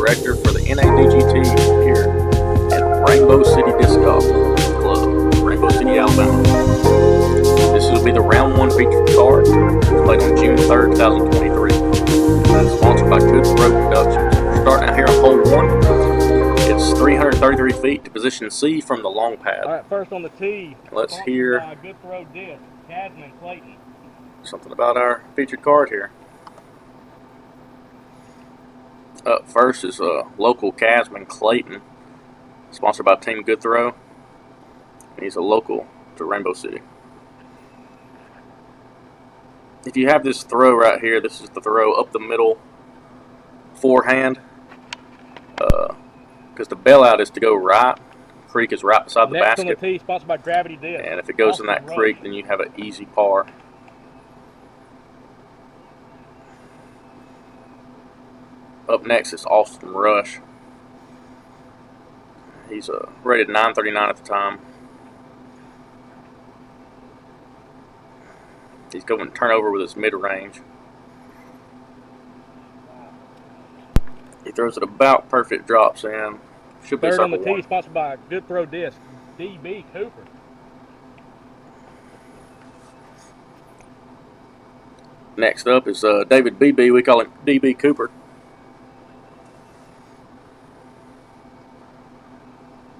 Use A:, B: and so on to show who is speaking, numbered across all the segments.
A: director for the NADGT here at Rainbow City Disc Golf Club, Rainbow City, Alabama. This will be the round 1 featured card, played on June 3rd, 2023. Sponsored by Good Throw Productions. We're starting out here on hole 1. It's 333 feet to position C from the long pad.
B: All right, first on the tee.
A: Let's hear
B: Good Throw Disc, KAZZMAN, CLAYTON.
A: Something about our featured card here. Up first is local KAZZMAN CLAYTON, sponsored by Team Good Throw. He's a local to Rainbow City. If you have this throw right here, this is the throw up the middle forehand, because the bailout is to go right. Creek is right beside the basket.
B: Next on the tee, sponsored by Gravity Disc.
A: And if it goes in that creek, then you have an easy par. Up next is Austin Rush. He's rated 939 at the time. He's going to turn over with his mid-range. He throws it about perfect, drops in. Should be
B: third on the
A: circle
B: tee, sponsored by Good Throw Disc, DB Cooper.
A: Next up is David BEEBE. We call him DB Cooper.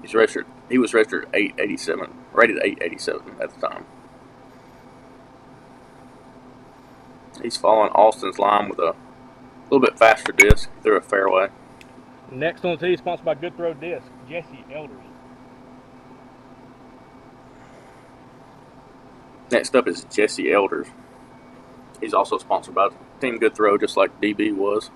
A: He was registered 887, rated 887 at the time. He's following Austin's line with a little bit faster disc through a fairway.
B: Next on the tee, sponsored by Good Throw Disc, Jesse Elders.
A: Next up is Jesse Elders. He's also sponsored by Team Good Throw, just like DB was.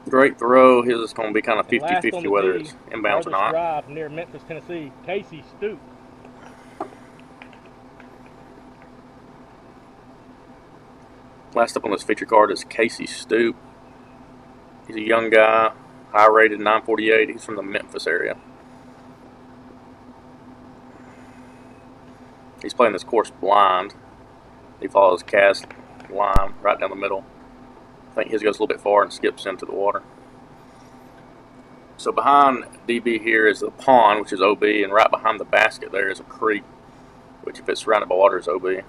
A: Great throw. His is going to be kind of 50-50 whether it's inbounds or not.
B: Drive near Memphis, Tennessee, Casey Stoope.
A: Last up on this feature card is Casey Stoope. He's a young guy, high rated, 948. He's from the Memphis area. He's playing this course blind. He follows Kaz line right down the middle. I think his goes a little bit far and skips into the water. So behind DB here is the pond, which is OB, and right behind the basket there is a creek, which if it's surrounded by water is OB.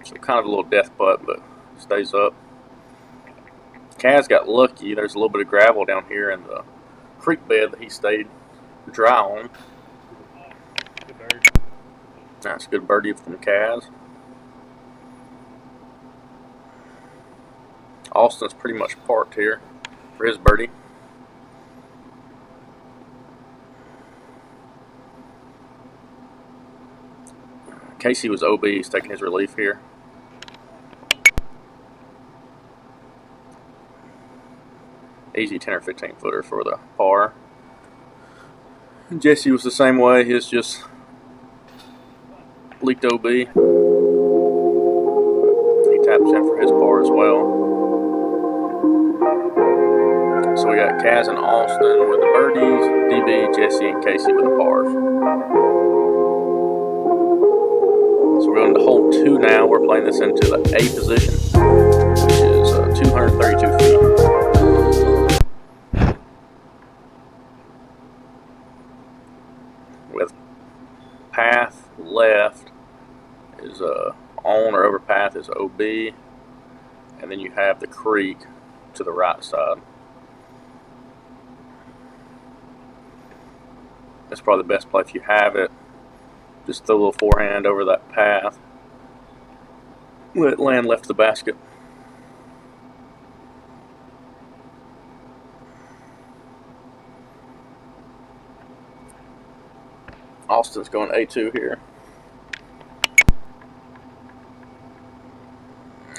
A: So kind of a little death putt, but stays up. Kaz got lucky. There's a little bit of gravel down here in the creek bed that he stayed dry on.
B: Good bird.
A: That's a good birdie from Kaz. Austin's pretty much parked here for his birdie. Casey was OB. He's taking his relief here. Easy 10 or 15 footer for the par. Jesse was the same way. His just leaked OB. He taps in for his par as well. So we got Kaz and Austin with the birdies, DB, Jesse, and Casey with the pars. So we're going to hole 2 now. We're playing this into the A position, which is 232 feet. With path left is on or over path is OB, and then you have the creek to the right side. That's probably the best play if you have it. Just throw a little forehand over that path. Let it land left of the basket. Austin's going A2 here.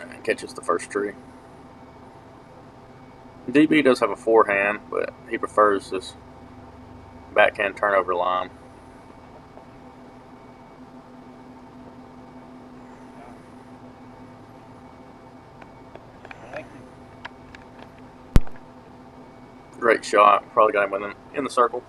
A: And catches the first tree. DB does have a forehand, but he prefers this backhand turnover line. Great shot. Probably got him in the circle.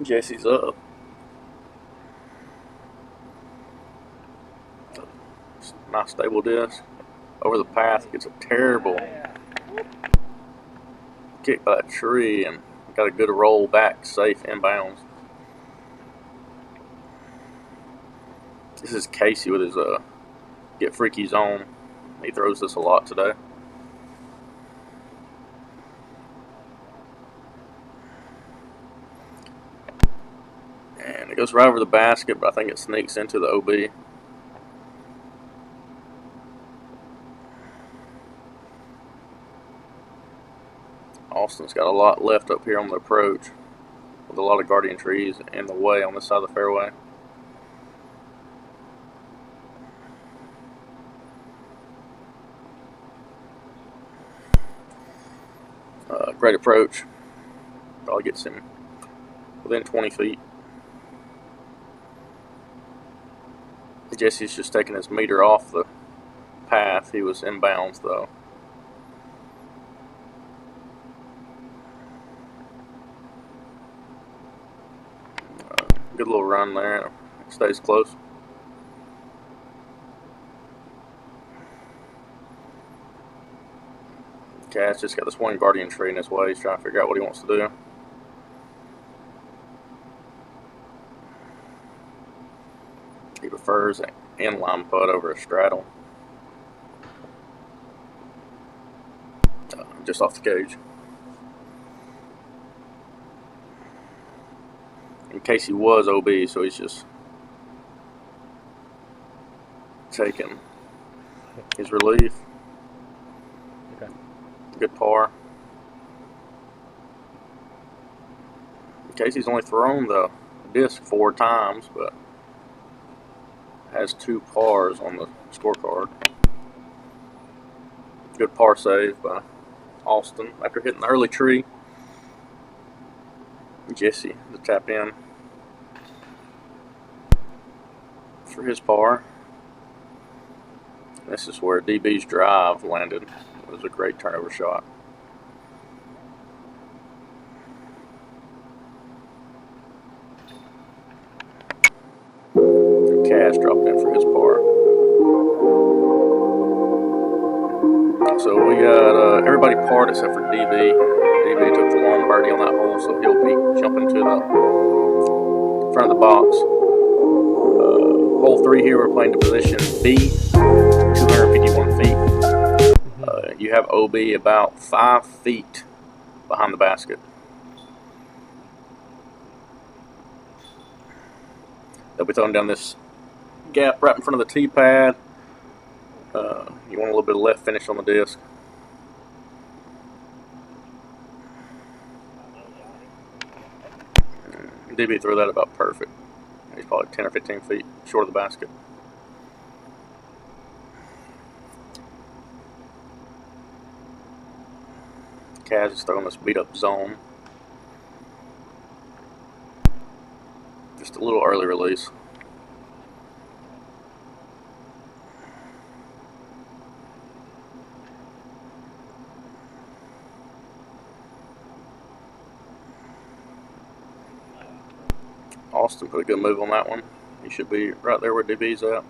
A: Jesse's up. Nice stable disc. Over the path, gets a terrible kick by that tree and got a good roll back, safe inbounds. This is Casey with his Get Freaky Zone. He throws this a lot today. And it goes right over the basket, but I think it sneaks into the OB. Austin's got a lot left up here on the approach with a lot of guardian trees in the way on this side of the fairway. Great approach. Probably gets him within 20 feet. Jesse's just taking his meter off the path. He was inbounds though. Good little run there. Stays close. Kaz just got this one guardian tree in his way. He's trying to figure out what he wants to do. He prefers an inline putt over a straddle. Just off the cage. In case he was OB, so he's just taking his relief.
B: Okay.
A: Good par. Casey's only thrown the disc 4 times, but has 2 pars on the scorecard. Good par save by Austin after hitting the early tree. Jesse to tap in for his par. This is where DB's drive landed. It was a great turnover shot. Cash dropped in for his par. So we got everybody parred except for DB. DB took the long birdie on that hole, so he'll be jumping to the front of the box. Hole 3 here, we're playing to position B, 251 feet. You have OB about 5 feet behind the basket. They'll be throwing down this gap right in front of the tee pad. You want a little bit of left finish on the disc. DB threw that about perfect. He's probably 10 or 15 feet short of the basket. Kaz is throwing this beat up zone. Just a little early release. Austin put a good move on that one. He should be right there where DB's at.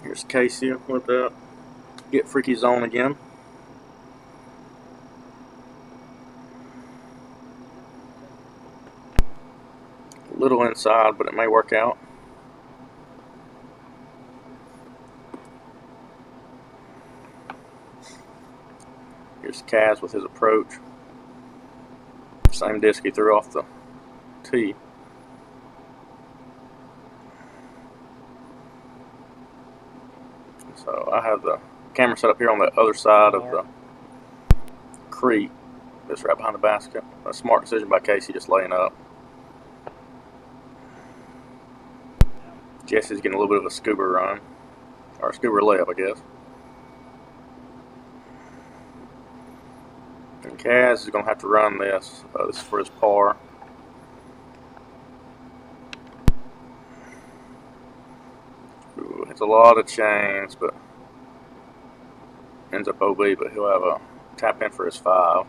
A: Here's Casey with that Get Freaky Zone again. A little inside, but it may work out. Here's Kaz with his approach. Same disc he threw off the tee. So I have the camera set up here on the other side of the creek. That's right behind the basket. A smart decision by Casey, just laying up. Jesse's getting a little bit of a scuba run, or a scuba layup, I guess. And Kaz is going to have to run this. This is for his par. It's a lot of chains, but ends up OB, but he'll have a tap in for his 5.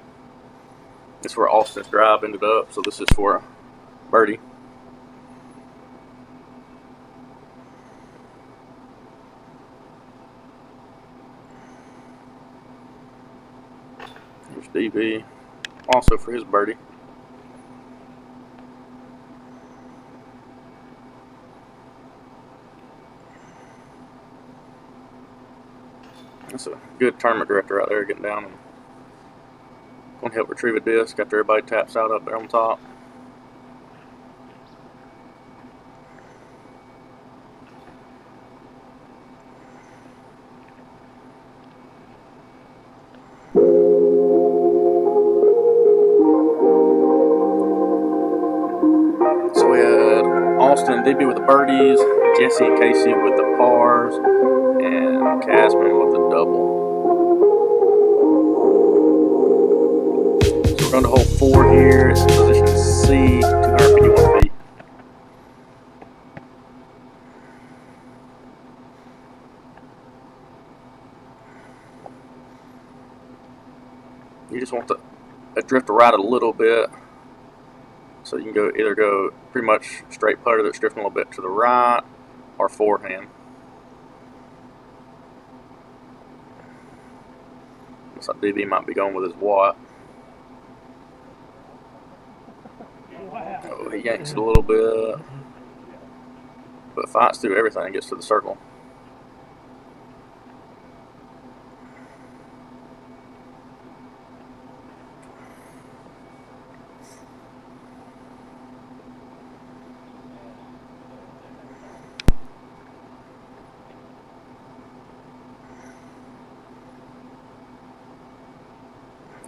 A: This is where Austin's drive ended up, so this is for a birdie. Here's BEEBE, also for his birdie. That's a good tournament director out there getting down and going to help retrieve a disc after everybody taps out up there on top. So we had Austin and DB with the birdies, Jesse and Casey with the pars, and KAZZMAN with the double. So we're going to hole 4 here. It's in position C, 251 feet. You just want to drift right a little bit, so you can either go pretty much straight putter that's drifting a little bit to the right, or forehand. Looks like DB might be going with his watt. Oh, he yanks it a little bit, but fights through everything and gets to the circle.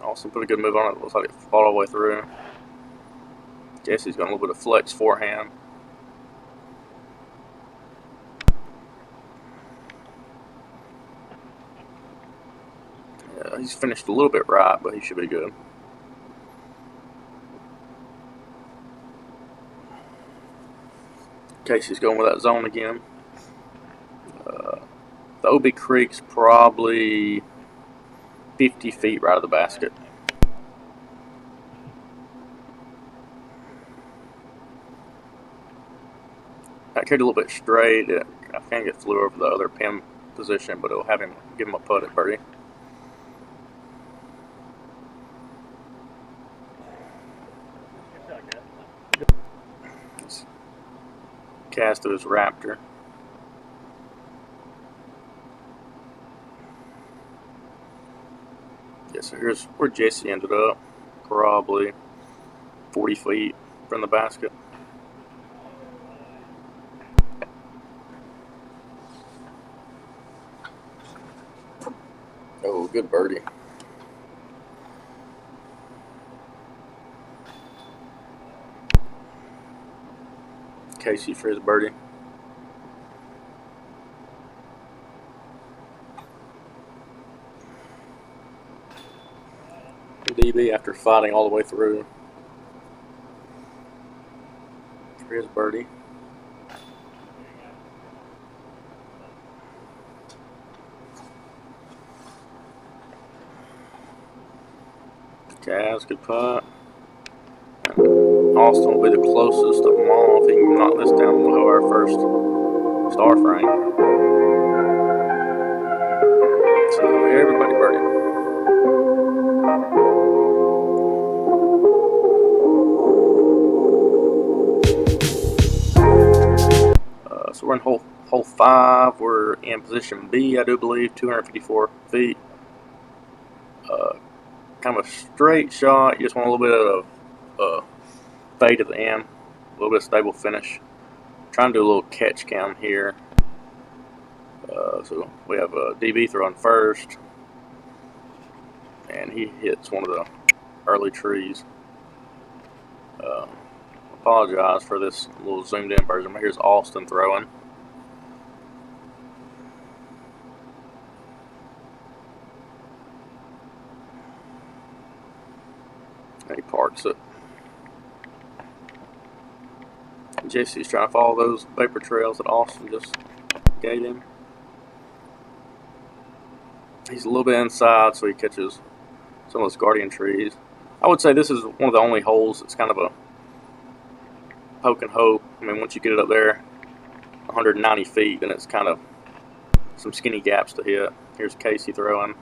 A: Austin put a good move on it. Looks like it all the way through. Jesse's got a little bit of flex forehand. Yeah, he's finished a little bit right, but he should be good. Casey's going with that zone again. The OB Creek's probably 50 feet right of the basket. I carried a little bit straight. I think it flew over the other pin position, but it'll have him give him a putt at birdie. Cast to his Raptor. Yeah, so here's where Jesse ended up, probably 40 feet from the basket. Oh, good birdie. Casey for his birdie. DB after fighting all the way through for his birdie. Kaz, good putt. And Austin will be the closest of them all if he can knock this down below our first star frame. So everybody birdie. So we're in hole 5. We're in position B, I do believe, 254 feet. Kind of a straight shot. You just want a little bit of fade at the end, a little bit of stable finish. Trying to do a little catch cam here. So we have DB throwing first, and he hits one of the early trees. Apologize for this little zoomed in version. Here's Austin throwing. And he parks it. Jesse's trying to follow those vapor trails that Austin just gave him. He's a little bit inside, so he catches some of those guardian trees. I would say this is one of the only holes that's kind of a poke and hope. I mean, once you get it up there 190 feet, then it's kind of some skinny gaps to hit. Here's Casey throwing.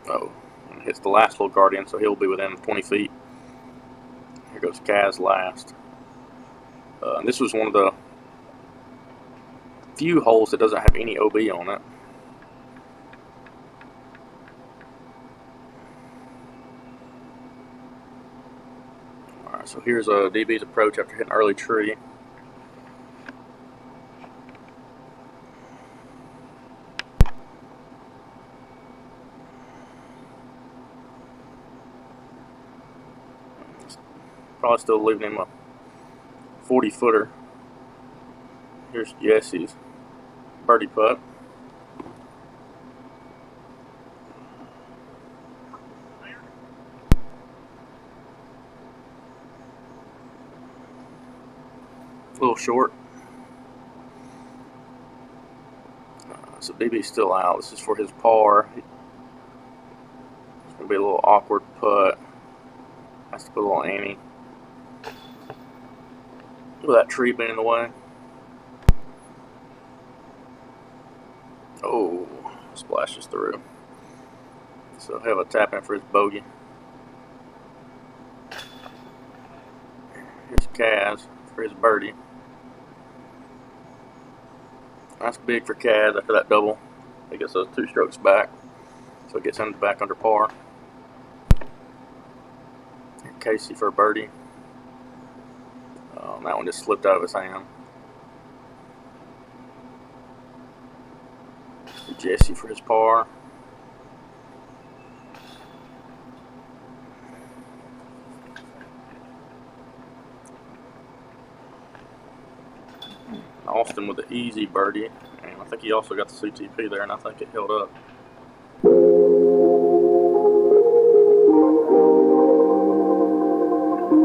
A: Oh, and hits the last little guardian, so he'll be within 20 feet. Here goes Kaz last. This was one of the few holes that doesn't have any OB on it. Alright, so here's DB's approach after hitting an early tree. Probably still leaving him a 40-footer. Here's Jesse's birdie putt. A little short. So BB's still out. This is for his par. It's going to be a little awkward putt. Has to put a little ante. With that tree being in the way. Oh, splashes through. So he'll have a tap in for his bogey. Here's Kaz for his birdie. That's big for Kaz after that double. He gets those 2 strokes back. So it gets him back under par. And Casey for a birdie. That one just slipped out of his hand. Jesse for his par. Austin with the easy birdie. And I think he also got the CTP there, and I think it held up.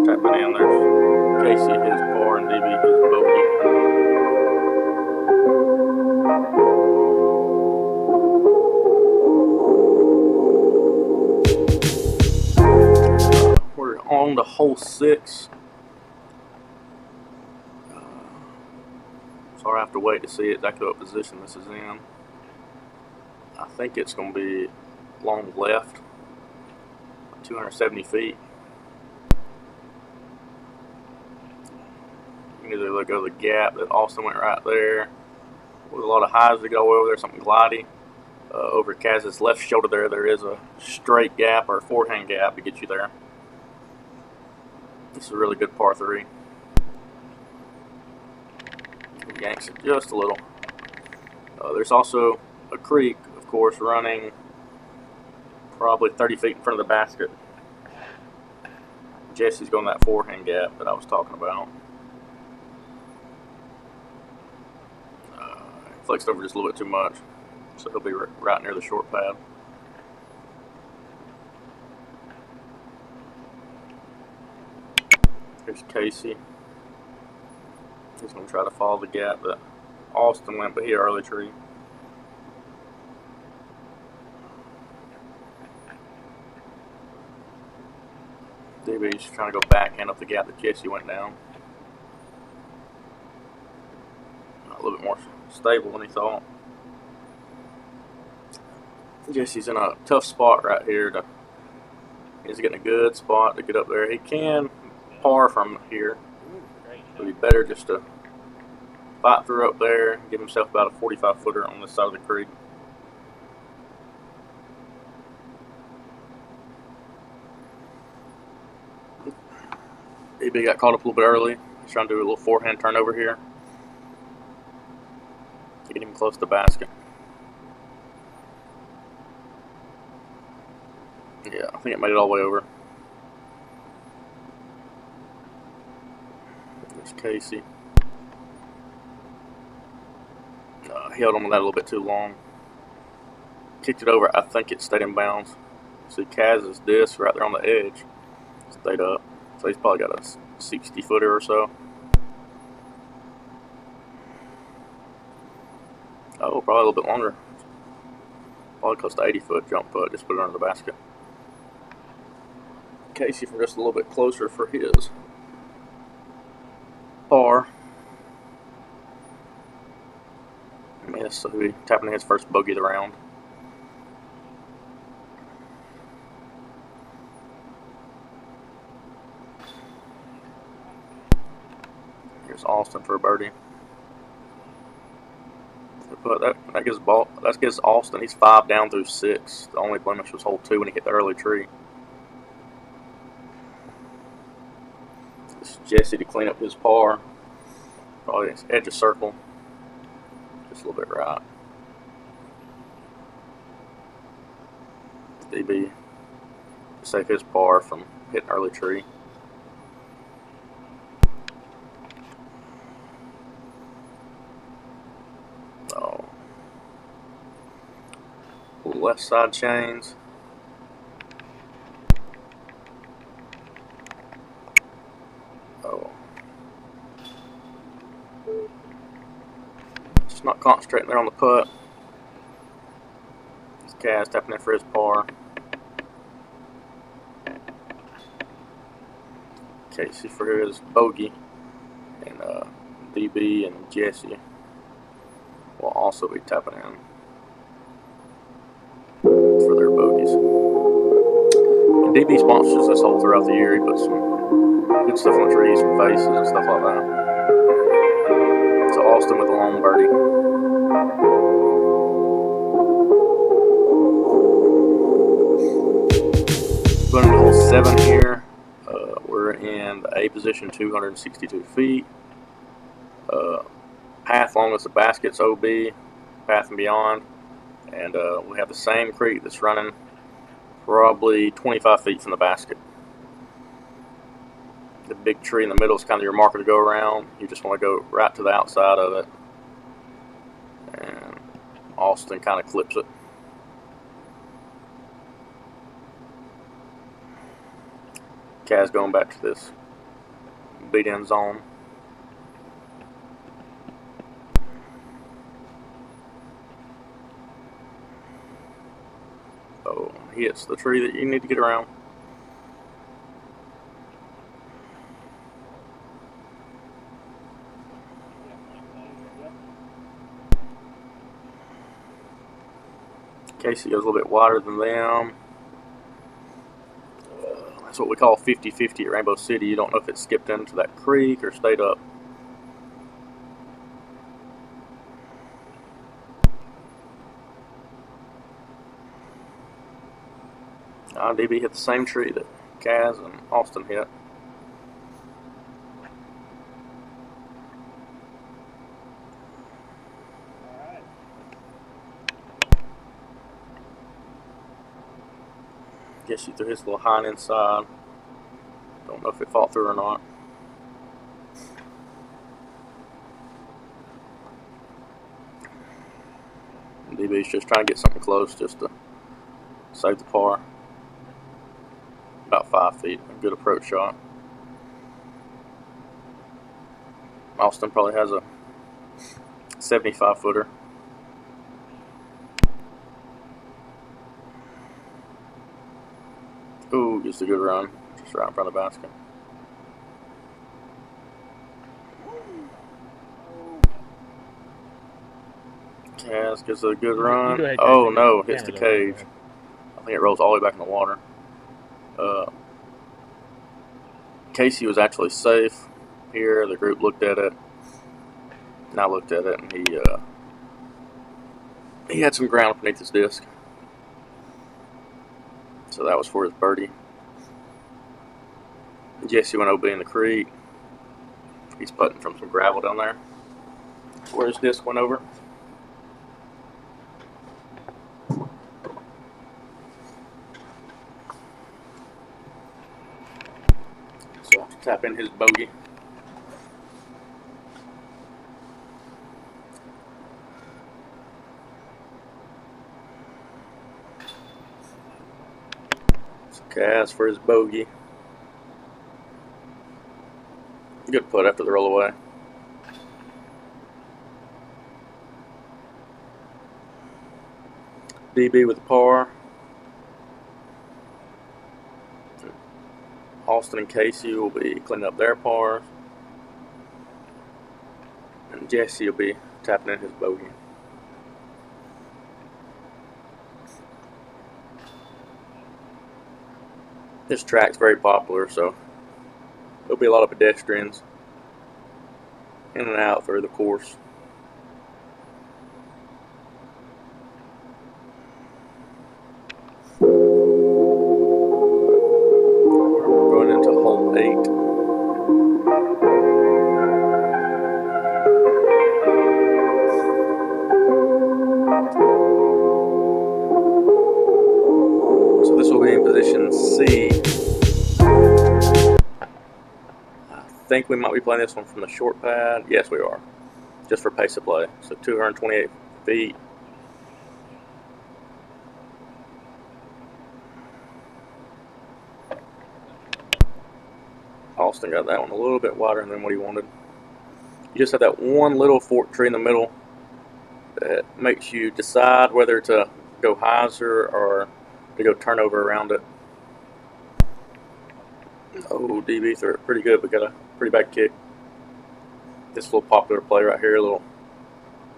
A: Tapping in there. Casey his par and DB his bogey. We're on to hole 6. So I have to wait to see exactly what position this is in. I think it's going to be long left, 270 feet. You can either go to the gap that Austin went right there, with a lot of highs to go over there, something glidey. Over Kaz's left shoulder there is a straight gap or a forehand gap to get you there. This is a really good par 3. Yanks it just a little. There's also a creek, of course, running probably 30 feet in front of the basket. Jesse's going that forehand gap that I was talking about. Flexed over just a little bit too much, so he'll be right near the short pad. Here's Casey. He's going to try to follow the gap that Austin went, but he early tree. DB's trying to go backhand up the gap that Jesse went down. A little bit more stable than he thought. Jesse's in a tough spot right here. He's getting a good spot to get up there. He can par from here. It would be better just to fight through up there and give himself about a 45-footer on this side of the creek. BEEBE got caught up a little bit early. He's trying to do a little forehand turnover here. Get him close to the basket. Yeah, I think it made it all the way over. There's Casey. He held on with that a little bit too long. Kicked it over. I think it stayed in bounds. See Kaz's disc right there on the edge. Stayed up. So he's probably got a 60-footer or so. Oh, probably a little bit longer. Probably close to 80-foot jump putt. Just put it under the basket. Casey from just a little bit closer for his par. Miss, so he'll be tapping his first bogey of the round. Here's Austin for a birdie. But that gives Austin. He's 5 down through 6. The only blemish was hole 2 when he hit the early tree. This is Jesse to clean up his par. Probably edge of circle. Just a little bit right. BEEBE to save his par from hitting early tree. Oh. Left side chains. Oh. Just not concentrating there on the putt. This Kaz tapping in for his par. Casey for his bogey. And BEEBE and Jesse will also be tapping in for their bogeys. And DB sponsors this hole throughout the year. He puts some good stuff on the trees, some faces and stuff like that. So Austin with a long birdie. Going into hole 7 here. We're in the A position, 262 feet. Path long as the basket's OB, path and beyond. And we have the same creek that's running probably 25 feet from the basket. The big tree in the middle is kind of your marker to go around. You just want to go right to the outside of it. And Austin kind of clips it. Kaz going back to this beat in zone. Oh, he hits the tree that you need to get around. Casey goes a little bit wider than them. That's what we call 50-50 at Rainbow City. You don't know if it skipped into that creek or stayed up. DB hit the same tree that Kaz and Austin hit. Guess he threw his little hind inside. Don't know if it fought through or not. DB's just trying to get something close just to save the par. About 5 feet. A good approach shot. Austin probably has a 75-footer. Ooh, gets a good run. Just right in front of the basket. Kaz gets a good run. Oh no, hits the cage. I think it rolls all the way back in the water. Casey was actually safe here. The group looked at it. And I looked at it, and he had some ground beneath his disc. So that was for his birdie. Jesse went OB in the creek. He's putting from some gravel down there. Where his disc went over. So tap in his bogey. Kaz for his bogey. Good putt after the roll away. BEEBE with the par. Austin and Casey will be cleaning up their pars. And Jesse will be tapping in his bogey. This track's very popular, so there'll be a lot of pedestrians in and out through the course. We're going into hole 8. So this will be in position C. I think we might be playing this one from the short pad. Yes, we are. Just for pace of play. So 228 feet. Austin got that one a little bit wider than what he wanted. You just have that one little fork tree in the middle that makes you decide whether to go hyzer or to go turnover around it. Oh, DB threw it pretty good, but got a pretty bad kick. This little popular play right here, a little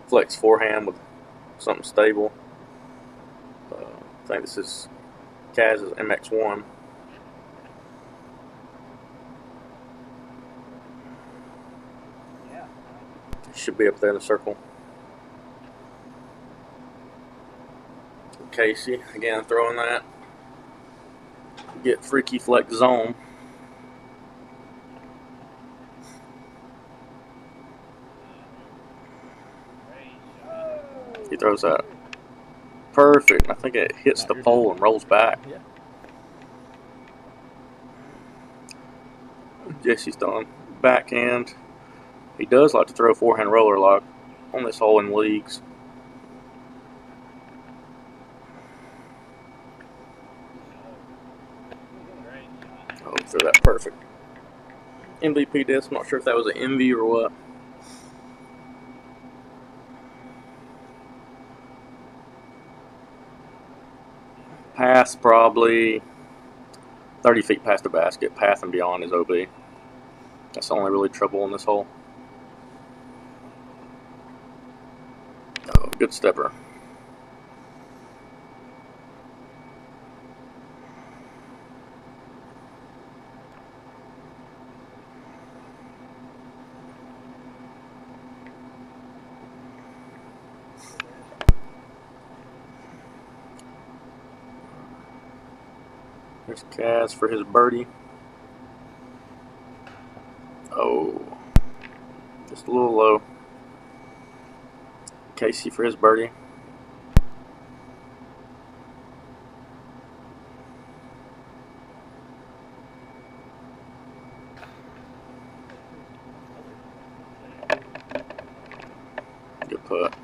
A: flex forehand with something stable. I think this is KAZZ's MX1. Should be up there in the circle. Casey, again, throwing that. Get freaky flex zone. He throws that perfect. I think it hits the pole and rolls back. Jesse's throwing backhand. He does like to throw forehand roller lock on this hole in leagues. Oh, threw that perfect. MVP disc. I'm not sure if that was an envy or what. Pass probably 30 feet past the basket. Path and beyond is OB. That's the only really trouble in this hole. Oh, good stepper. There's Kaz for his birdie. Oh, just a little low. Casey for his birdie. Good putt.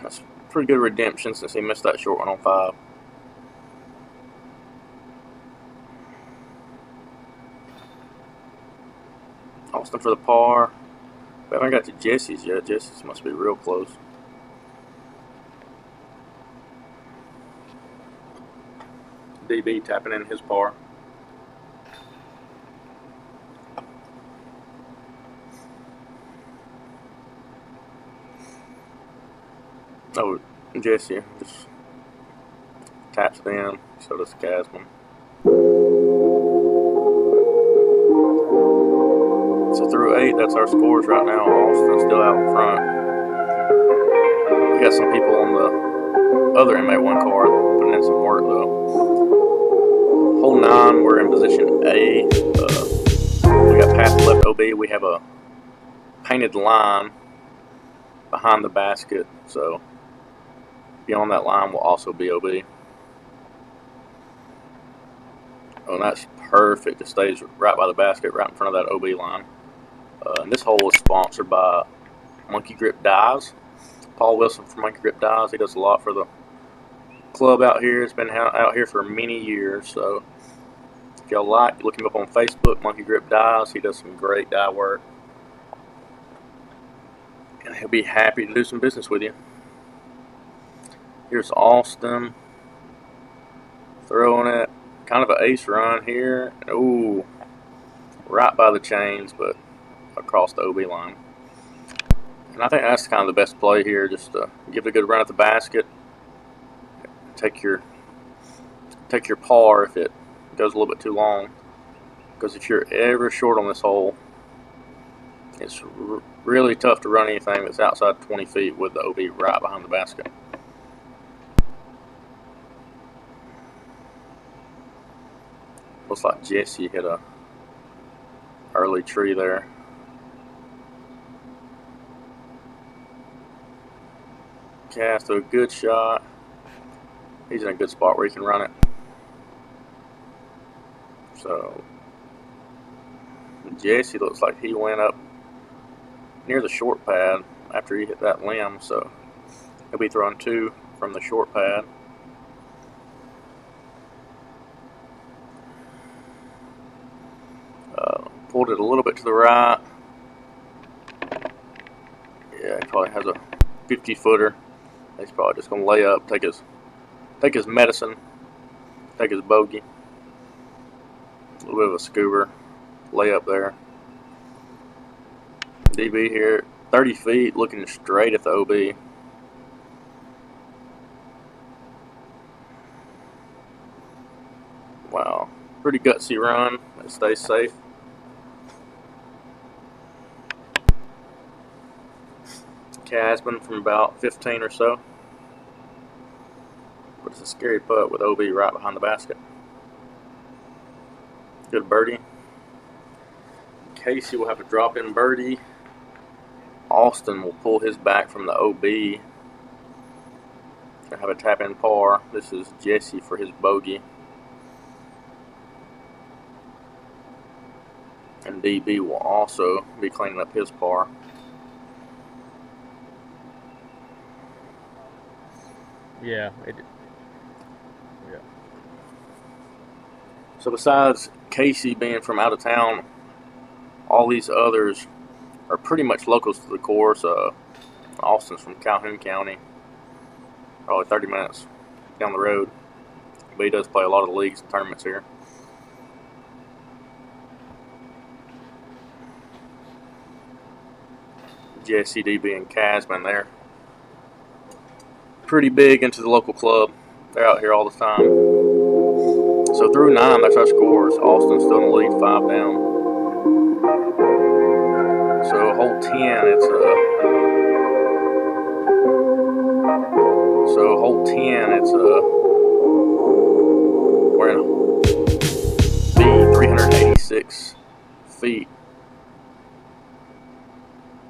A: That's pretty good redemption since he missed that short one on 5. Austin for the par. We haven't got to Jesse's yet. Jesse's must be real close. DB tapping in his par. Oh, Jesse just taps it in. So does KAZZMAN. So through 8, that's our scores right now. Austin's still out in front. We got some people on the other MA1 card putting in some work though. Hole 9, we're in position A. We got path left OB. We have a painted line behind the basket, so beyond that line will also be OB. Oh, and that's perfect. It stays right by the basket, right in front of that OB line. And this hole is sponsored by Monkey Grip Dives. Paul Wilson from Monkey Grip Dives. He does a lot for the club out here. It's been out here for many years. So if y'all like, look him up on Facebook, Monkey Grip Dives. He does some great dive work. And he'll be happy to do some business with you. Here's Austin throwing it. Kind of an ace run here. Ooh, right by the chains, but across the OB line. And I think that's kind of the best play here, just to give it a good run at the basket. Take your par if it goes a little bit too long. Because if you're ever short on this hole, it's really tough to run anything that's outside 20 feet with the OB right behind the basket. Looks like Jesse hit a early tree there. Cast a good shot. He's in a good spot where he can run it. So Jesse looks like he went up near the short pad after he hit that limb, so he'll be throwing 2 from the short pad. Pulled it a little bit to the right. Yeah, he probably has a 50-footer. He's probably just gonna lay up, take his medicine, take his bogey. A little bit of a scuba, lay up there. DB here, 30 feet, looking straight at the OB. Wow, pretty gutsy run. It stays safe. KAZZMAN from about 15 or so. But it's a scary putt with OB right behind the basket. Good birdie. Casey will have a drop-in birdie. Austin will pull his back from the OB. Gonna have a tap-in par. This is Jesse for his bogey. And DB will also be cleaning up his par.
B: Yeah.
A: So besides Casey being from out of town, all these others are pretty much locals to the course. Austin's from Calhoun County, probably 30 minutes down the road. But he does play a lot of the leagues and tournaments here. Jesse, DB, and KAZZMAN there. Pretty big into the local club. They're out here all the time. So through 9, that's our scores. Austin's still in the lead, 5 down. So hole 10, we're in B, 386 feet.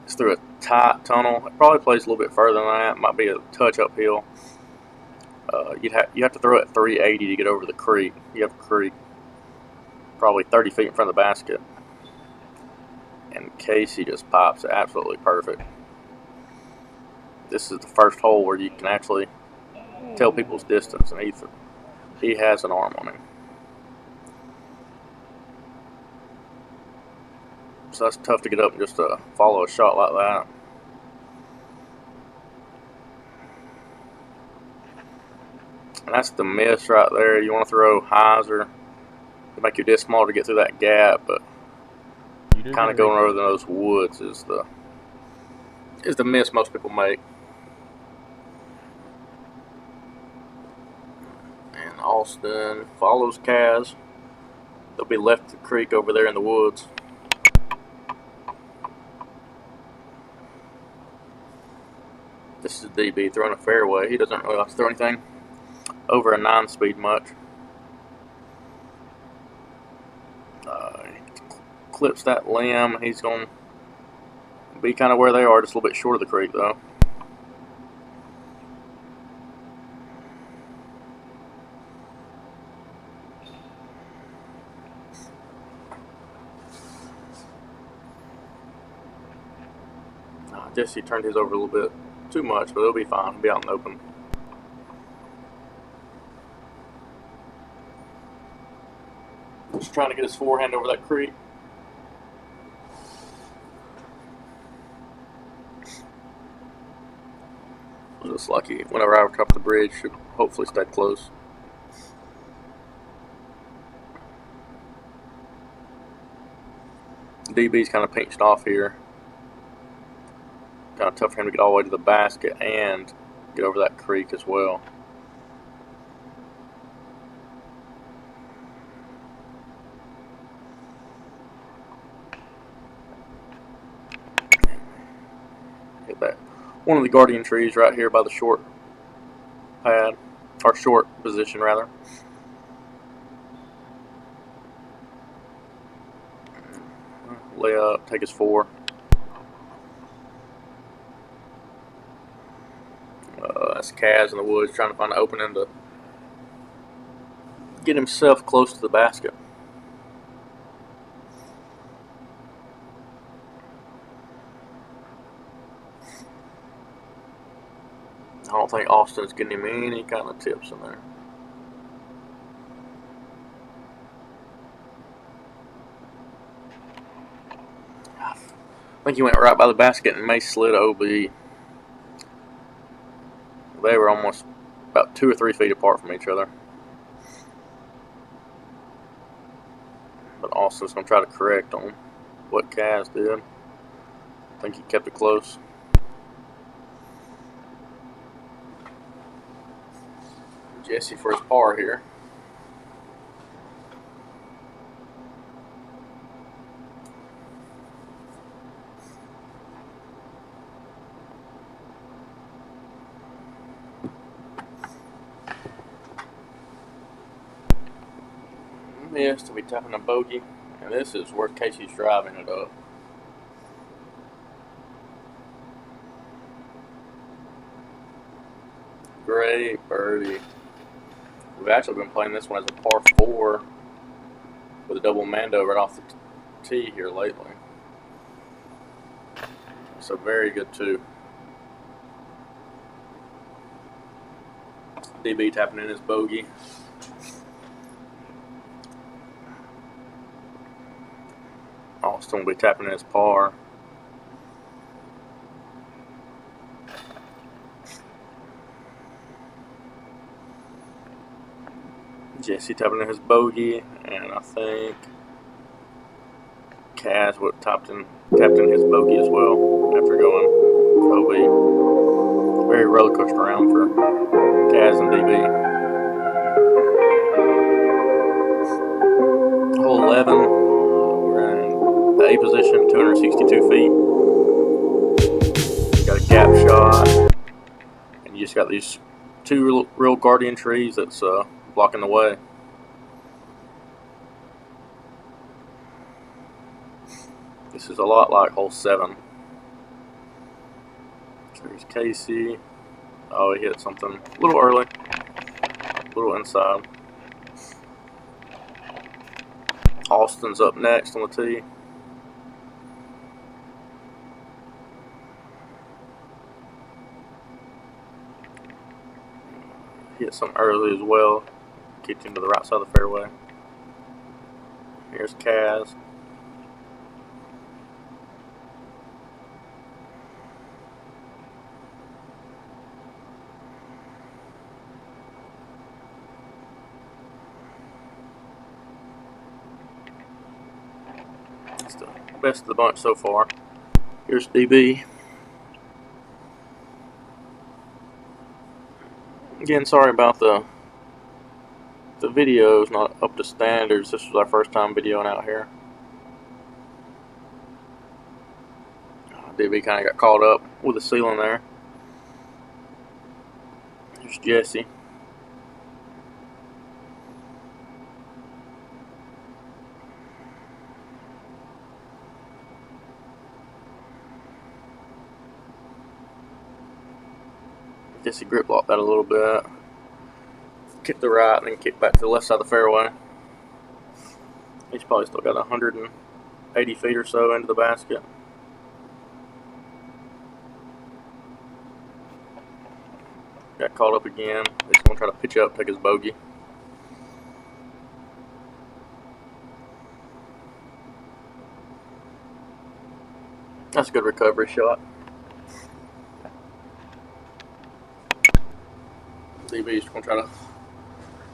A: It's through a tight tunnel. It probably plays a little bit further than that. It might be a touch uphill. You have to throw it at 380 to get over the creek. You have a creek probably 30 feet in front of the basket. And Casey just pops it absolutely perfect. This is the first hole where you can actually tell people's distance, and he has an arm on him. So that's tough to get up and just follow a shot like that. And that's the miss right there. You want to throw hyzer to make your disc smaller to get through that gap, but kind of going over those woods is the miss most people make. And Austin follows Kaz. They'll be left the creek over there in the woods. This is DB throwing a fairway. He doesn't really like to throw anything over a 9-speed much. He clips that limb. He's going to be kind of where they are, just a little bit short of the creek though. Jesse turned his over a little bit too much, but it'll be fine. He'll be out in the open. Just trying to get his forehand over that creek. Just lucky. Whenever I top the bridge, should hopefully stay close. DB's kind of pinched off here. Kind of tough for him to get all the way to the basket and get over that creek as well. Hit that one of the guardian trees right here by the short pad, or short position rather. Lay up, take his 4. That's Kaz in the woods trying to find an opening to get himself close to the basket. I don't think Austin's getting him any kind of tips in there. I think he went right by the basket and May slid OB. They were almost about 2 or 3 feet apart from each other. But Austin's going to try to correct on what Kaz did. I think he kept it close. Jesse for his par here. Missed to be tapping a bogey, and this is where Casey's driving it up. Great birdie. We've actually been playing this one as a par 4 with a double Mando right off the tee here lately. So very good too. DB tapping in his bogey. Austin will be tapping in his par. Jesse tapping in his bogey, and I think Kaz would tapped in his bogey as well after going OB. Very roller coaster round for Kaz and DB. Hole 11, we're in the A position, 262 feet. Got a gap shot, and you just got these 2 real guardian trees that's blocking the way. This is a lot like hole 7. There's Casey. Oh, he hit something a little early, a little inside. Austin's up next on the tee. Hit some early as well. Kicked into the right side of the fairway. Here's Kaz. That's the best of the bunch so far. Here's DB. Again, sorry about the video is not up to standards. This was our first time videoing out here. DB kind of got caught up with the ceiling there. Here's Jesse. Jesse grip locked that a little bit. Kick the right and then kick back to the left side of the fairway. He's probably still got 180 feet or so into the basket. Got caught up again. He's going to try to pitch up, take his bogey. That's a good recovery shot. DB's gonna try to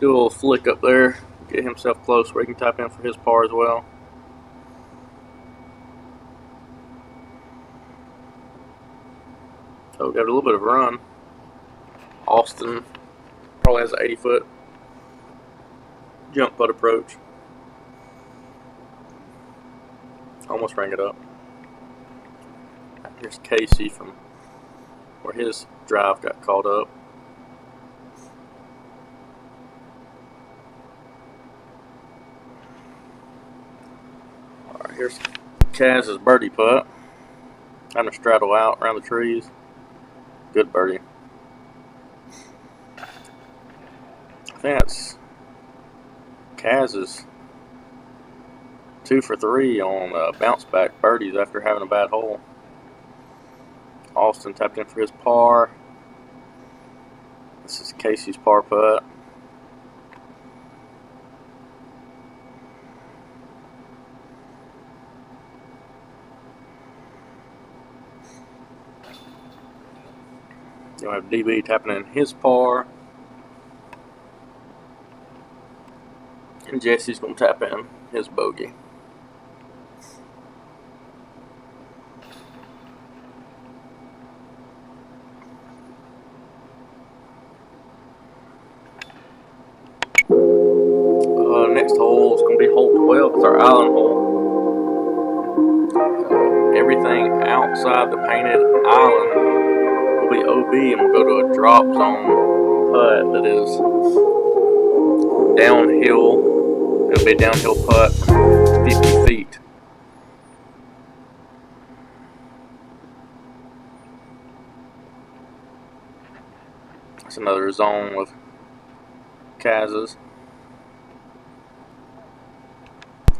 A: do a little flick up there, get himself close where he can tap in for his par as well. So we got a little bit of a run. Austin probably has an 80-foot jump putt approach. Almost rang it up. Here's Casey from where his drive got caught up. Alright, here's Kaz's birdie putt. Trying to straddle out around the trees. Good birdie. I think that's Kaz's 2 for 3 on bounce back birdies after having a bad hole. Austin tapped in for his par. This is Casey's par putt. You'll have DB tapping in his par. And Jesse's going to tap in his bogey. Next hole is going to be hole 12. It's our island hole. Everything outside the painted island will be OB, and we'll go to a drop zone putt that is downhill. It'll be a downhill putt from 50 feet. That's another zone with Kazzas.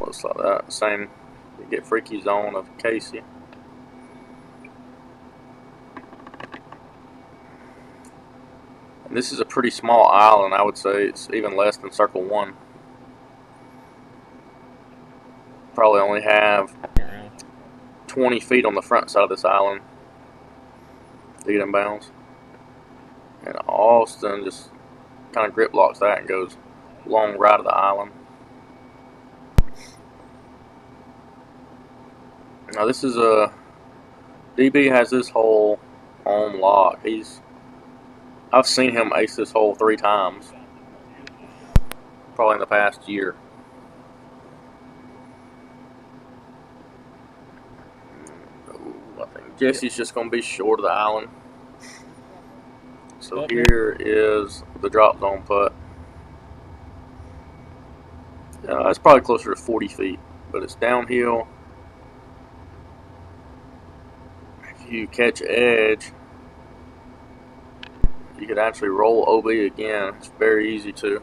A: Looks like that. Same, you get freaky zone of Casey. And this is a pretty small island. I would say it's even less than circle 1. Probably only have 20 feet on the front side of this island to get in bounds. And Austin just kind of grip locks that and goes long right of the island. Now this is a DB has this hole on lock. I've seen him ace this hole 3 times, probably in the past year. I think Jesse's just going to be short of the island. So here is the drop zone putt. It's probably closer to 40 feet, but it's downhill. If you catch edge, you could actually roll OB again. It's very easy to.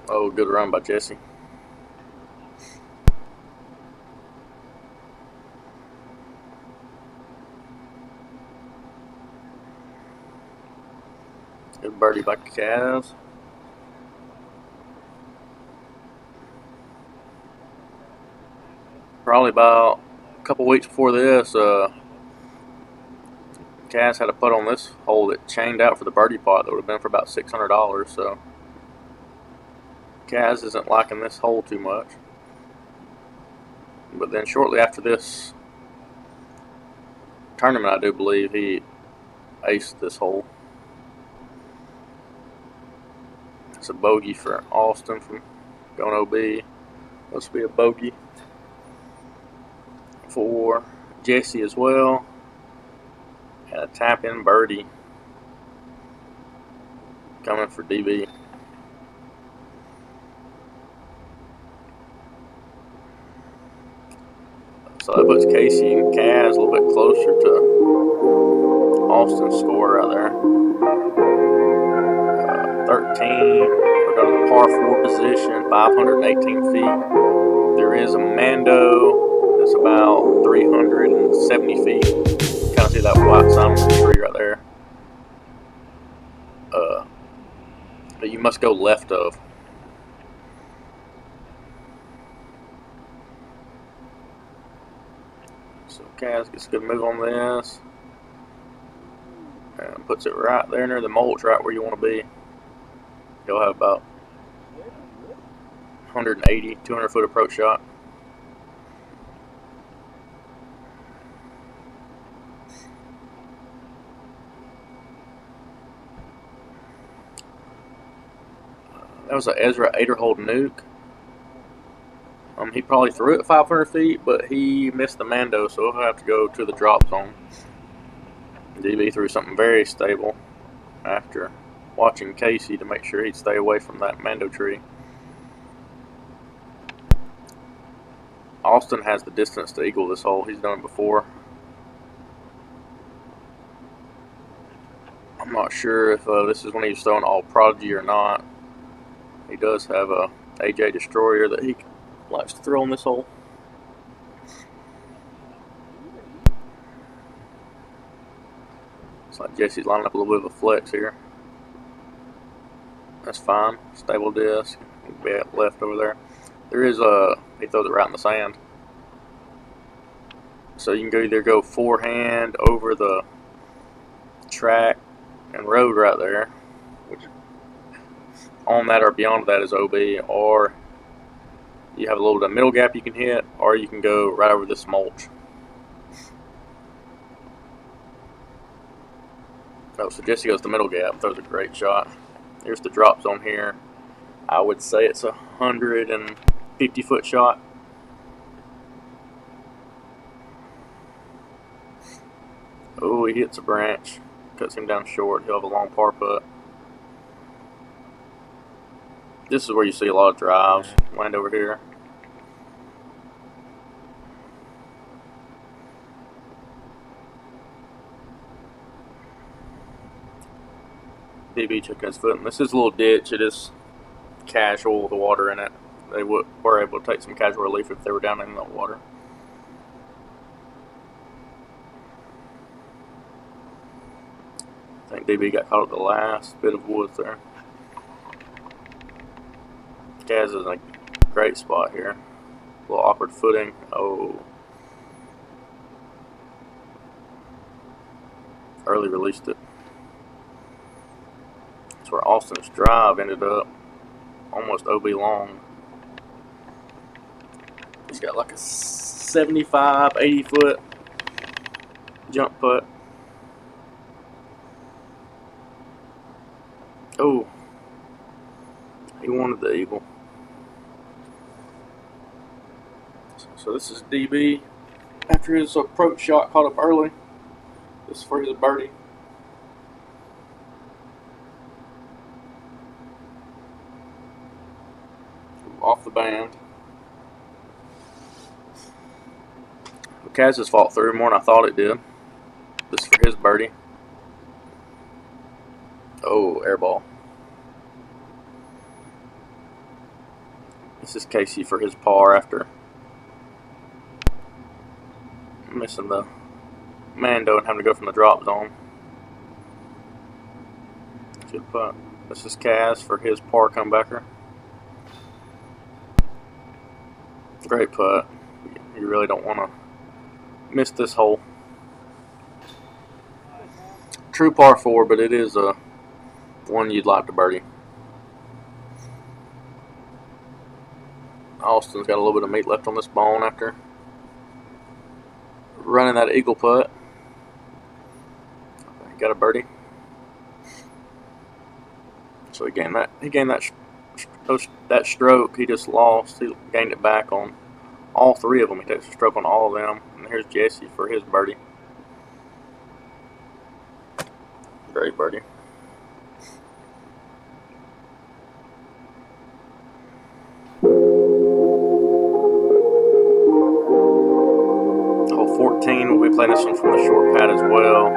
A: Oh, good run by Jesse. Good birdie by Kaz. Probably about a couple weeks before this, Kaz had a putt on this hole that chained out for the birdie pot that would have been for about $600. So Kaz isn't liking this hole too much. But then shortly after this tournament, I do believe he aced this hole. It's a bogey for Austin from going OB. Must be a bogey for Jesse as well. And a tap in birdie coming for DB. So that puts Casey and Kaz a little bit closer to Austin's score right there. 13. We're going to the par 4 position, 518 feet. There is a Mando that's about 370 feet. You kind of see that white sign on the tree right there. That you must go left of. So Kaz gets a good move on this. and puts it right there near the mulch, right where you want to be. You'll have about 180, 200 foot approach shot. That was an Ezra 8-hole nuke. He probably threw it 500 feet, but he missed the Mando, so he'll have to go to the drop zone. DB threw something very stable after watching Casey to make sure he'd stay away from that Mando tree. Austin has the distance to eagle this hole. He's done it before. I'm not sure if this is when he's throwing all prodigy or not. He does have a AJ destroyer that he likes to throw on this hole. Looks like Jesse's lining up a little bit of a flex here. That's fine. Stable disc. Be left over there. There is a. He throws it right in the sand. So you can either go forehand over the track and road right there, which on that or beyond that is OB, or you have a little bit of middle gap you can hit, or you can go right over this mulch. Oh, so Jesse goes to middle gap, throws a great shot. Here's the drop zone here. I would say it's 150 foot shot. Oh, he hits a branch, cuts him down short. He'll have a long par putt. This is where you see a lot of drives. Land over here. BB checking his foot. And this is a little ditch. It is casual with the water in it. They were able to take some casual relief if they were down in the water. I think DB got caught at the last bit of woods there. Kaz is in a great spot here. A little awkward footing. Oh. Early released it. That's where Austin's drive ended up. Almost OB long. He's got like a 75, 80 foot jump putt. Oh. He wanted the eagle. So this is DB. After his approach shot caught up early. This is for his birdie. Off the band. Kaz has fought through more than I thought it did. This is for his birdie. Oh, air ball. This is Casey for his par after missing the Mando and having to go from the drop zone. Good putt. This is Kaz for his par comebacker. Great putt. You really don't want to miss this hole. True par 4, but it is a one you'd like to birdie. Austin's got a little bit of meat left on this bone after running that eagle putt. He got a birdie. So he gained that stroke he just lost. He gained it back on all three of them. He takes a stroke on all of them. And here's Jesse for his birdie. Great birdie. Hole 14, we'll be playing this one from the short pad as well.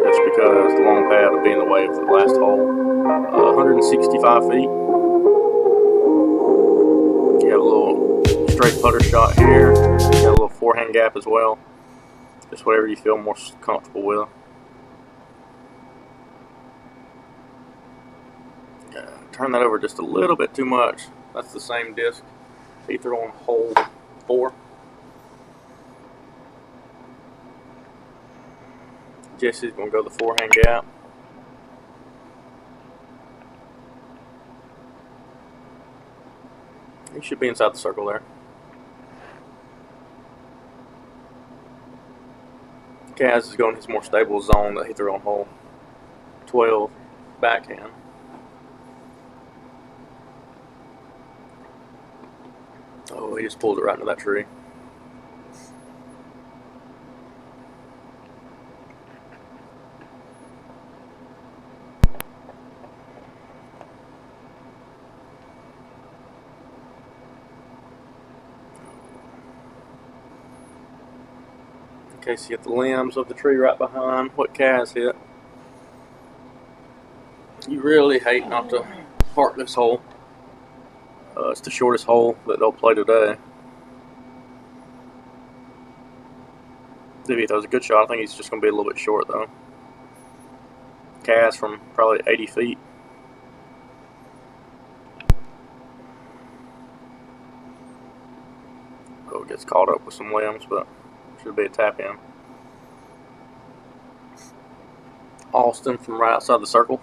A: Just because the long pad will be in the way of the last hole. 165 feet. You have a little straight putter shot here. You have a little forehand gap as well. Just whatever you feel more comfortable with. Turn that over just a little bit too much. That's the same disc he threw on hole 4. Jesse's going to go the forehand gap. He should be inside the circle there. Kaz is going his more stable zone that he threw on hole 12 backhand. Oh, he just pulled it right into that tree. In case you get the limbs of the tree right behind what Kaz hit. You really hate not to park this hole. It's the shortest hole that they'll play today. If he throws a good shot, I think he's just going to be a little bit short though. Kaz from probably 80 feet. Oh, gets caught up with some limbs, but should be a tap in. Austin from right outside the circle.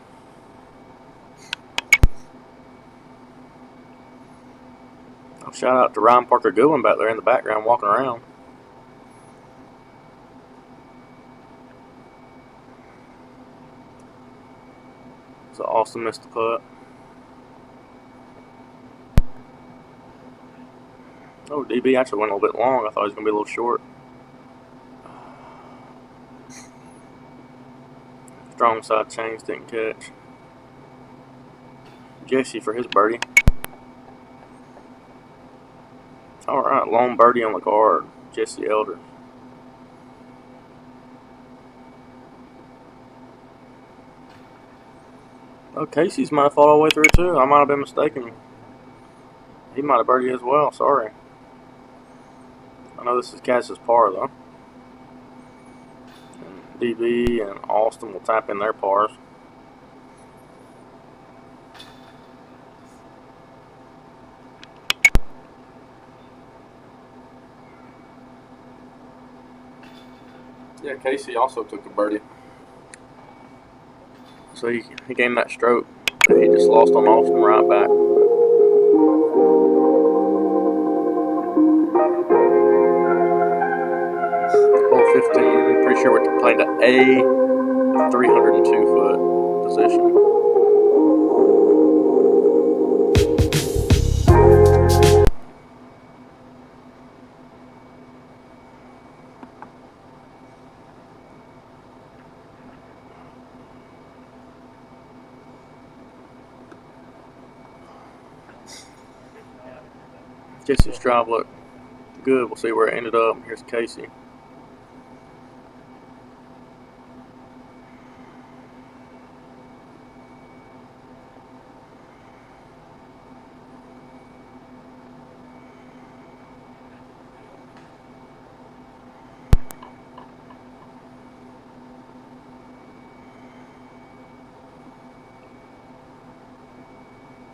A: Oh, shout out to Ryan Parker Goodwin back there in the background walking around. So Austin missed the putt. Oh, DB actually went a little bit long. I thought he was going to be a little short. Strong side change, didn't catch. Jesse for his birdie. Alright, lone birdie on the card. Jesse Elder. Oh, Casey's might have fought all the way through too. I might have been mistaken. He might have birdied as well, sorry. I know this is Cass's par though. And DB and Austin will tap in their pars. Yeah, Casey also took a birdie. So he gained that stroke. He just lost on Austin right back. Hole 15, pretty sure we're playing to A 302 foot position. Jesse's drive looked good. We'll see where it ended up. Here's Casey.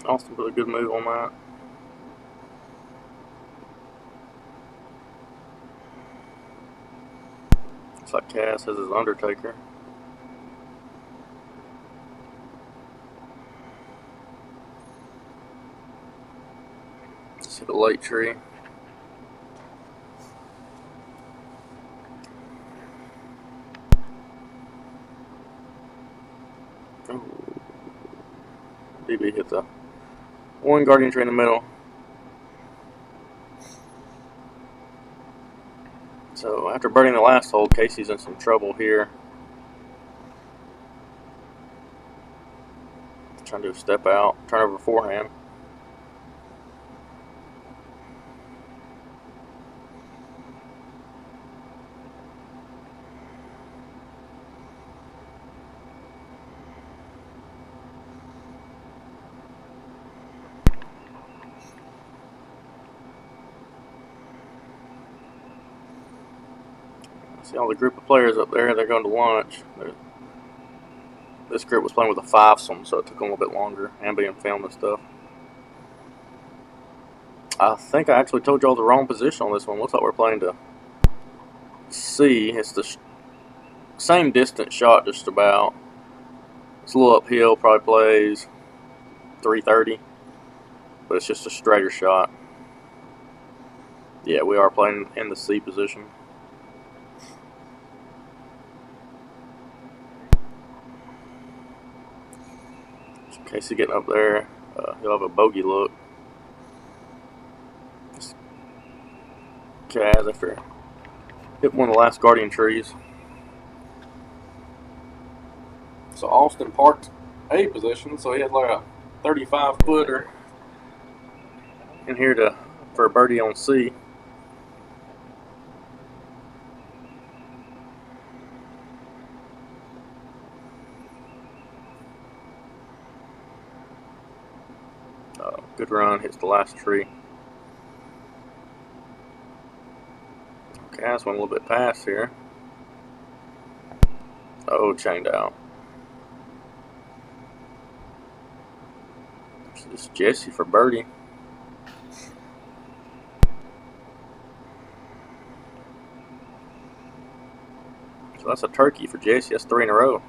A: Austin put a good move on that. Looks like Cass has his Undertaker. See the late tree. Oh. DB hit the one guardian tree in the middle. So after birding the last hole, Casey's in some trouble here. Trying to do a step out, turn over forehand. See all the group of players up there, they're going to lunch. This group was playing with a fivesome, so it took them a little bit longer and being filmed and stuff. I think I actually told y'all the wrong position on this one. Looks like we're playing to C. It's the same distance shot, just about. It's a little uphill, probably plays 330, but it's just a straighter shot. Yeah, we are playing in the C position. Casey getting up there. He'll have a bogey look. Kaz after hit one of the last guardian trees. So Austin parked A position, so he had like a 35 footer in here for a birdie on C. Good run, hits the last tree. Kaz went a little bit past here. Oh, chained out. This is Jesse for birdie. So that's a turkey for Jesse. That's 3 in a row.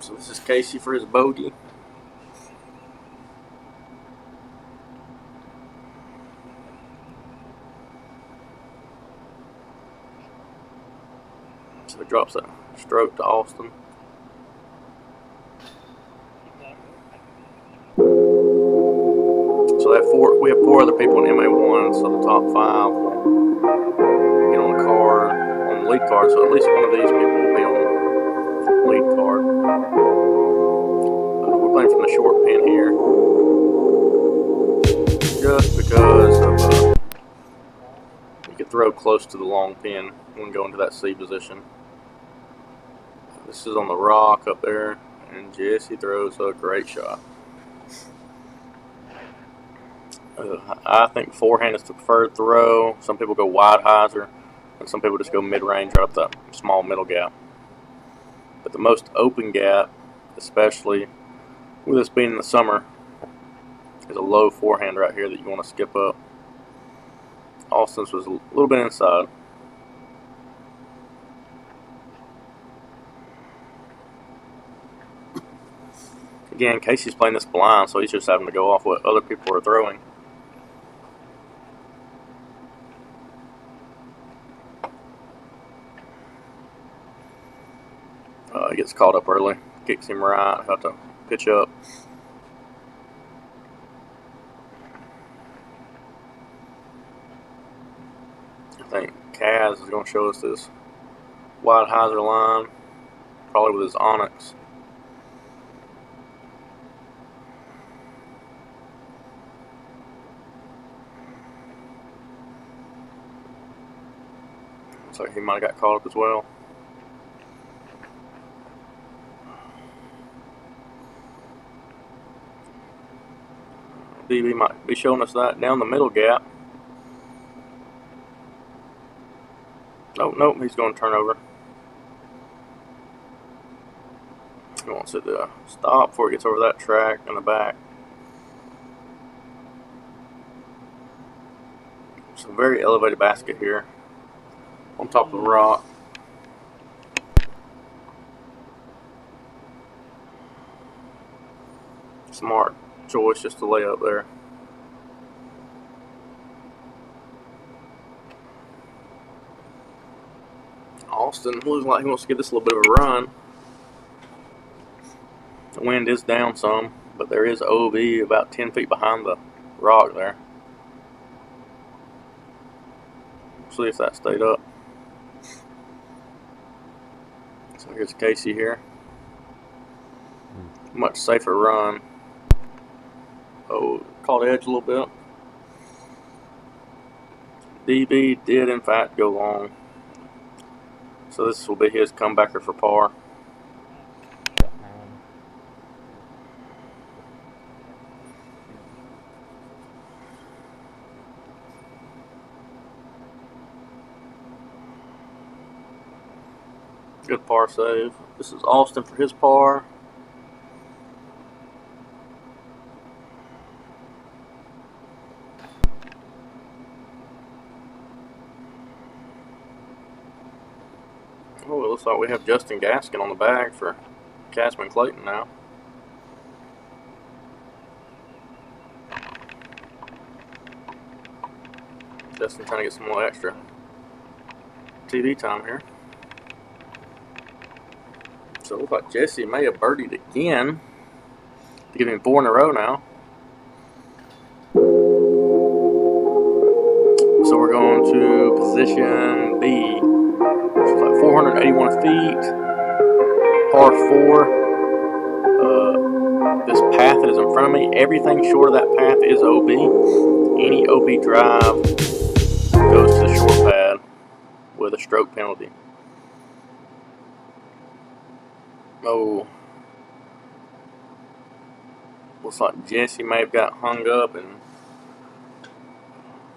A: So this is Casey for his bogey. So it drops a stroke to Austin. So we have 4 other people in MA1, so the top 5 will get on the card, on the lead card, so at least one of these people will be on the lead card. We're playing from the short pin here, just because you could throw close to the long pin when going to that C position. This is on the rock up there, and Jesse throws a great shot. I think forehand is the preferred throw. Some people go wide hyzer, and some people just go mid-range right up that small middle gap. But the most open gap, especially with this being in the summer, is a low forehand right here that you want to skip up. Austin's was a little bit inside. Again, Casey's playing this blind, so he's just having to go off what other people are throwing. He gets caught up early, kicks him right, have to pitch up. I think Kaz is going to show us this wide hyzer line, probably with his onyx. Looks like he might have got caught up as well. BEEBE might be showing us that down the middle gap. Nope, he's going to turn over. He wants it to stop before it gets over that track in the back. It's a very elevated basket here on top of the rock. Smart choice just to lay up there. Austin looks like he wants to give this a little bit of a run. The wind is down some, but there is OB about 10 feet behind the rock there. See if that stayed up. So here's Casey here. Much safer run. Oh, caught edge a little bit. BEEBE did in fact go long. So this will be his comebacker for par. Good par save. This is Austin for his par. like we have Justin Gaskin on the bag for KAZZMAN Clayton now. Justin trying to get some more extra TV time here. So it looks like Jesse may have birdied again to give him 4 in a row now. So we're going to position B. It's like 481 feet, par 4. This path that is in front of me, everything short of that path is OB. Any OB drive goes to the short pad with a stroke penalty. Oh, looks like Jesse may have got hung up and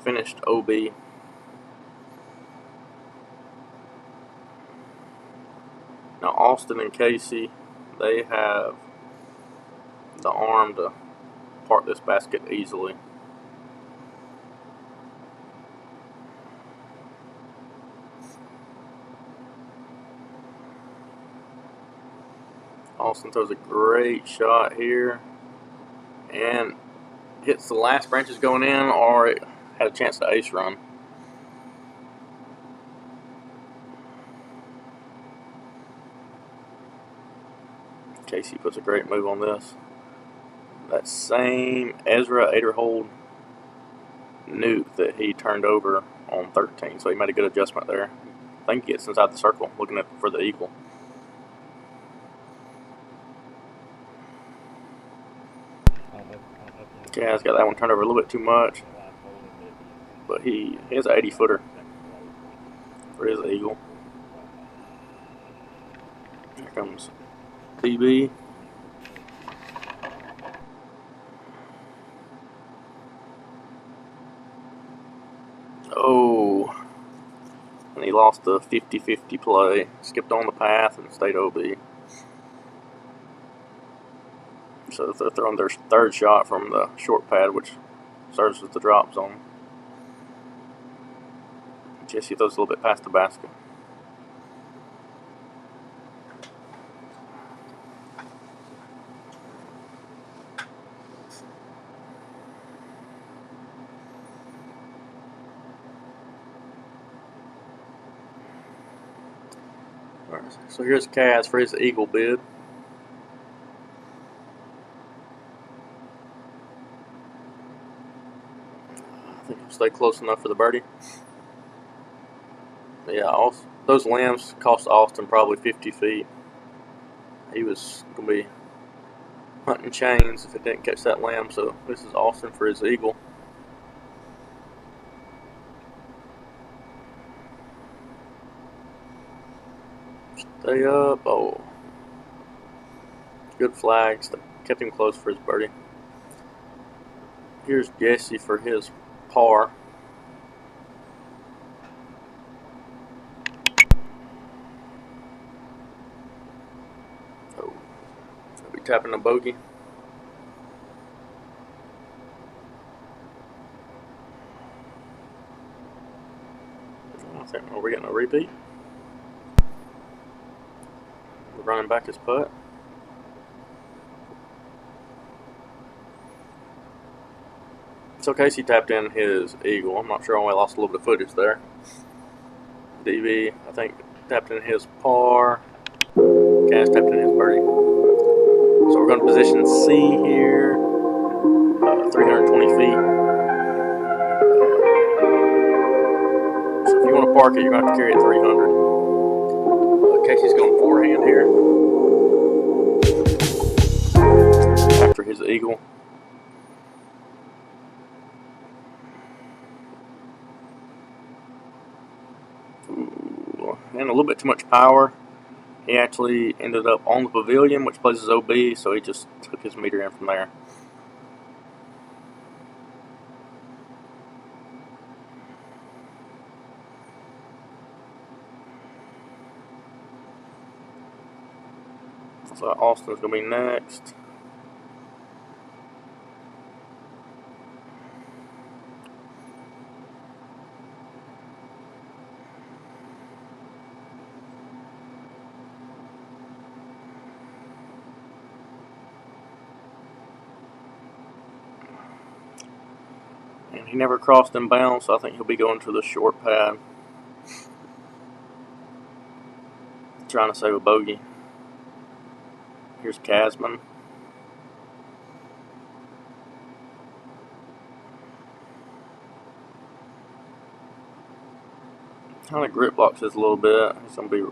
A: finished OB. Now Austin and Casey, they have the arm to park this basket easily. Austin throws a great shot here and hits the last branches going in, or it had a chance to ace run. Casey puts a great move on this. That same Ezra 8-hole nuke that he turned over on 13, so he made a good adjustment there. I think he gets inside the circle, looking for the eagle. Kaz got that one turned over a little bit too much, but he has an 80-footer for his eagle. Here comes BEEBE. Oh, and he lost the 50-50 play. Skipped on the path and stayed OB. So they're throwing their third shot from the short pad, which serves as the drop zone. Jesse throws a little bit past the basket. Alright, so here's Kaz for his eagle bid. I think he'll stay close enough for the birdie. But yeah, those limbs cost Austin probably 50 feet. He was going to be hunting chains if it didn't catch that limb, so this is Austin for his eagle. Stay up. Oh, good flags that kept him close for his birdie. Here's Jesse for his par. Oh, he'll be tapping a bogey. I think we're getting a repeat. We're running back his putt. So Casey tapped in his eagle. I'm not sure, I only lost a little bit of footage there. BEEBE, I think, tapped in his par. Kaz tapped in his birdie. So we're going to position C here, 320 feet. So if you want to park it, you're going to have to carry it 300. Casey's going forehand here after his eagle. Ooh, and a little bit too much power. He actually ended up on the pavilion, which places OB, so he just took his meter in from there. So Austin's going to be next. He never crossed in bounds, so I think he'll be going to the short pad. Trying to save a bogey. Here's KAZZMAN. Kind of grip blocks this a little bit. He's going to be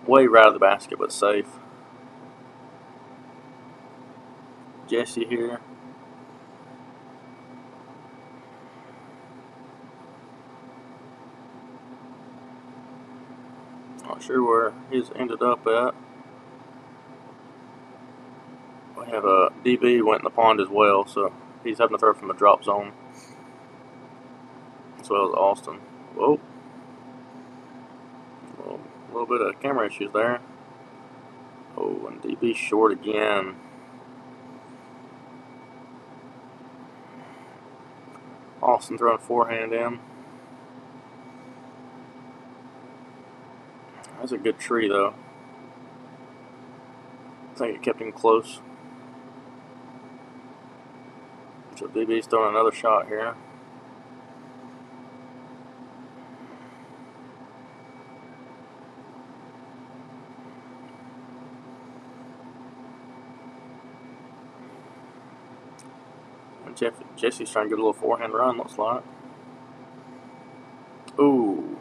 A: way right of the basket, but safe. Jesse here. Not sure where he's ended up at. We have a DB went in the pond as well, so he's having to throw from the drop zone, as well as Austin. Whoa. A little bit of camera issues there. Oh, and DB short again. Austin throwing forehand in. That's a good tree though. I think it kept him close. So DB's throwing another shot here. Jesse's trying to get a little forehand run, looks like. Ooh.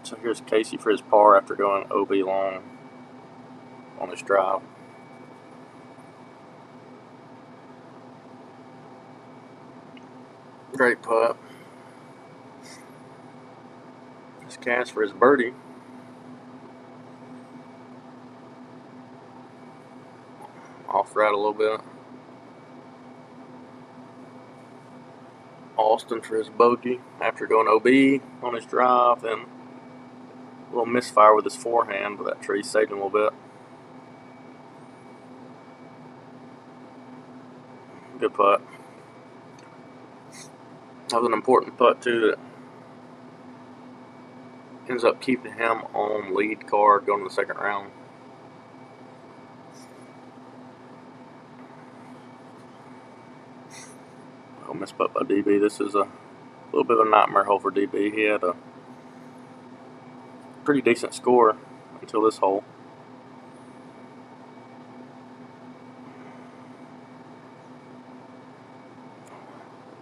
A: So here's Casey for his par after going OB long on his drive. Great putt. This cast for his birdie. Off right a little bit. Austin for his bogey after going OB on his drive, then a little misfire with his forehand, but that tree saved him a little bit. Good putt. That was an important putt too that ends up keeping him on lead card going to the second round. Oh, missed putt by DB. This is a little bit of a nightmare hole for DB. He had a pretty decent score until this hole.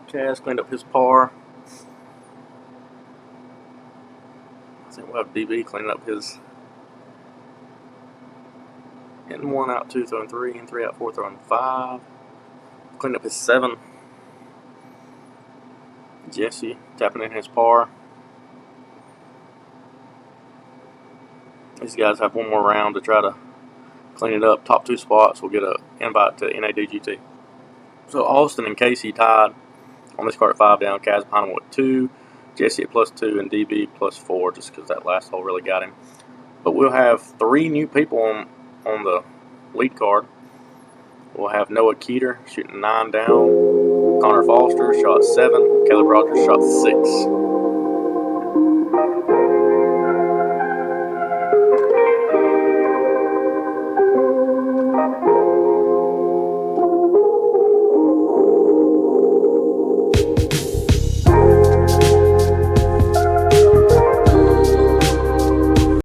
A: Kaz cleaned up his par. I think we'll have DB cleaning up his in 1 out 2 throwing 3 and 3 out 4 throwing 5. Cleaned up his 7. Jesse tapping in his par. These guys have one more round to try to clean it up. Top 2 spots will get an invite to NADGT. So Austin and Casey tied on this card at 5 down. Kaz behind him with 2. Jesse at +2 and DB +4, just because that last hole really got him. But we'll have 3 new people on the lead card. We'll have Noah Keeter shooting 9 down. Connor Foster shot 7. Caleb Rogers shot 6.